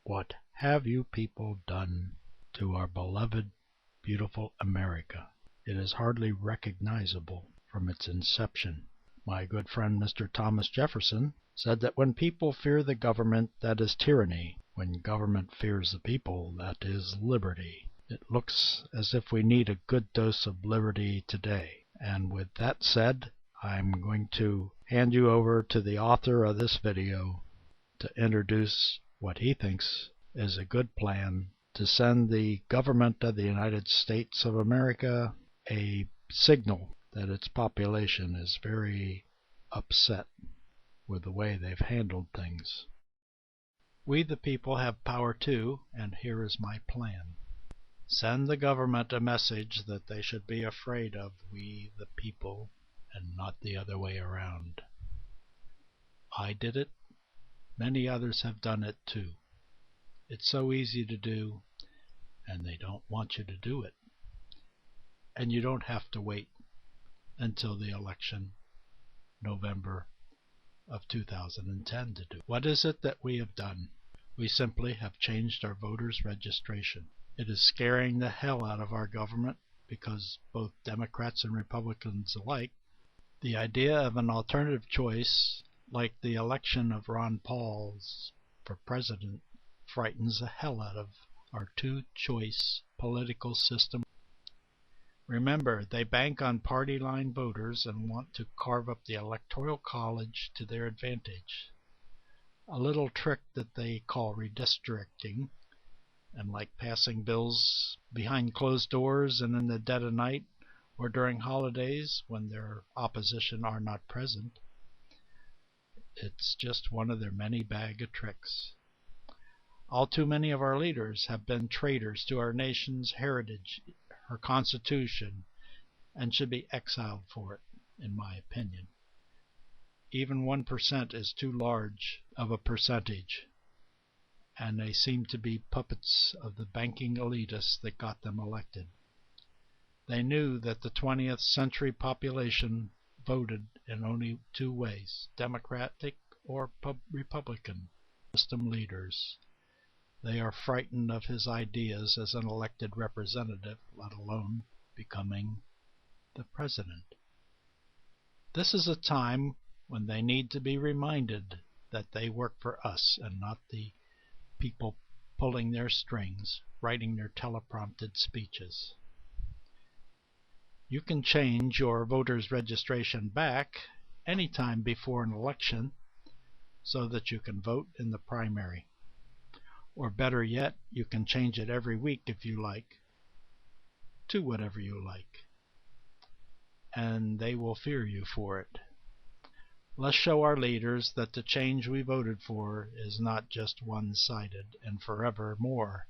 What have you people done to our beloved, beautiful America? It is hardly recognizable from its inception. My good friend Mr. Thomas Jefferson said that when people fear the government, that is tyranny. When government fears the people, that is liberty. It looks as if we need a good dose of liberty today. And with that said, I'm going to hand you over to the author of this video to introduce what he thinks is a good plan to send the government of the United States of America a signal that its population is very upset with the way they've handled things. We the people have power too, and here is my plan. Send the government a message that they should be afraid of we the people and not the other way around. I did it. Many others have done it too. It's so easy to do, and they don't want you to do it. And you don't have to wait until the election, November of 2010, to do. What is it that we have done? We simply have changed our voters' registration. It is scaring the hell out of our government because both Democrats and Republicans alike, the idea of an alternative choice like the election of Ron Paul for president frightens the hell out of our two-choice political system. Remember, they bank on party line voters and want to carve up the Electoral College to their advantage. A little trick that they call redistricting, and like passing bills behind closed doors and in the dead of night or during holidays when their opposition are not present. It's just one of their many bag of tricks. All too many of our leaders have been traitors to our nation's heritage, her constitution, and should be exiled for it, in my opinion. Even 1% is too large of a percentage, and they seem to be puppets of the banking elitists that got them elected. They knew that the 20th century population voted in only two ways, Democratic or Republican system leaders. They are frightened of his ideas as an elected representative, let alone becoming the president. This is a time when they need to be reminded that they work for us and not the people pulling their strings, writing their teleprompted speeches. You can change your voter's registration back anytime before an election so that you can vote in the primary. Or better yet, you can change it every week if you like, to whatever you like. And they will fear you for it. Let's show our leaders that the change we voted for is not just one-sided and forevermore,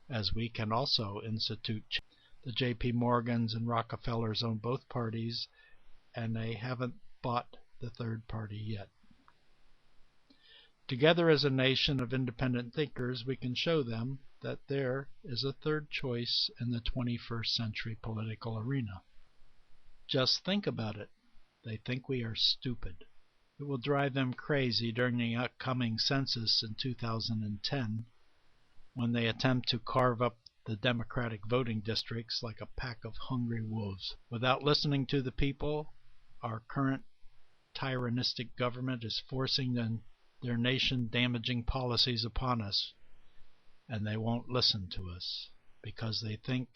as we can also institute change. The J.P. Morgans and Rockefellers own both parties, and they haven't bought the third party yet. Together as a nation of independent thinkers, we can show them that there is a third choice in the 21st century political arena. Just think about it. They think we are stupid. It will drive them crazy during the upcoming census in 2010 when they attempt to carve up the Democratic voting districts like a pack of hungry wolves. Without listening to the people, our current tyrannistic government is forcing their nation-damaging policies upon us, and they won't listen to us because they think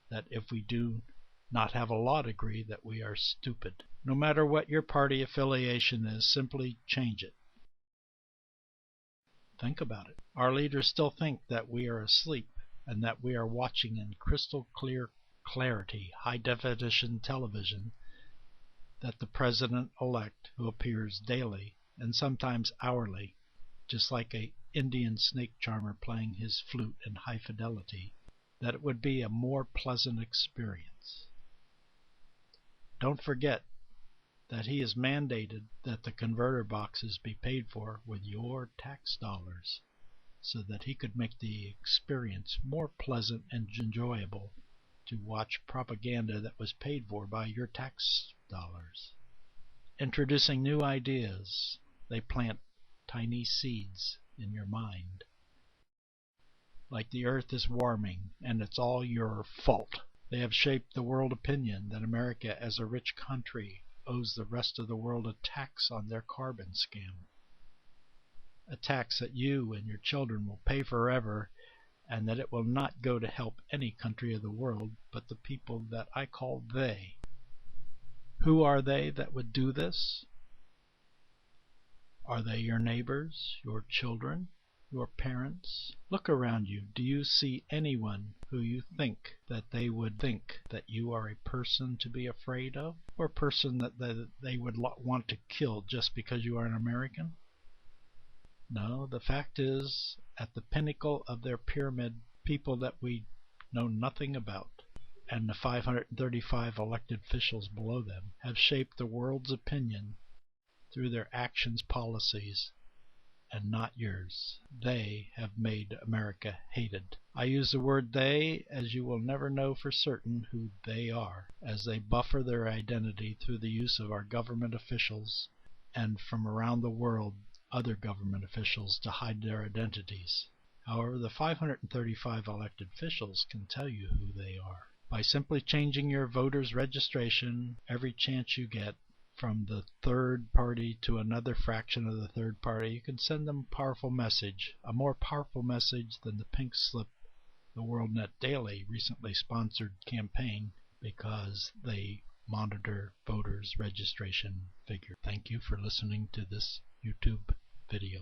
that if we do not have a law degree that we are stupid. No matter what your party affiliation is, simply change it. Think about it. Our leaders still think that we are asleep and that we are watching in crystal clear clarity, high-definition television, that the president-elect, who appears daily and sometimes hourly, just like an Indian snake charmer playing his flute in high fidelity, that it would be a more pleasant experience. Don't forget that he has mandated that the converter boxes be paid for with your tax dollars, so that he could make the experience more pleasant and enjoyable to watch propaganda that was paid for by your tax dollars. Introducing new ideas, they plant tiny seeds in your mind. like the earth is warming and it's all your fault. They have shaped the world opinion that America as a rich country owes the rest of the world a tax on their carbon scam. A tax that you and your children will pay forever, and that it will not go to help any country of the world but the people that I call they. Who are they that would do this? Are they your neighbors, your children, your parents? Look around you. Do you see anyone who you think that they would think that you are a person to be afraid of, or a person that they would want to kill just because you are an American? No, the fact is, at the pinnacle of their pyramid, people that we know nothing about, and the 535 elected officials below them, have shaped the world's opinion through their actions, policies, and not yours. They have made America hated. I use the word they, as you will never know for certain who they are, as they buffer their identity through the use of our government officials and from around the world other government officials to hide their identities. However, the 535 elected officials can tell you who they are. By simply changing your voter's registration every chance you get from the third party to another fraction of the third party, you can send them a powerful message, a more powerful message than the pink slip the WorldNet Daily recently sponsored campaign, because they monitor voters' registration figure. Thank you for listening to this YouTube video.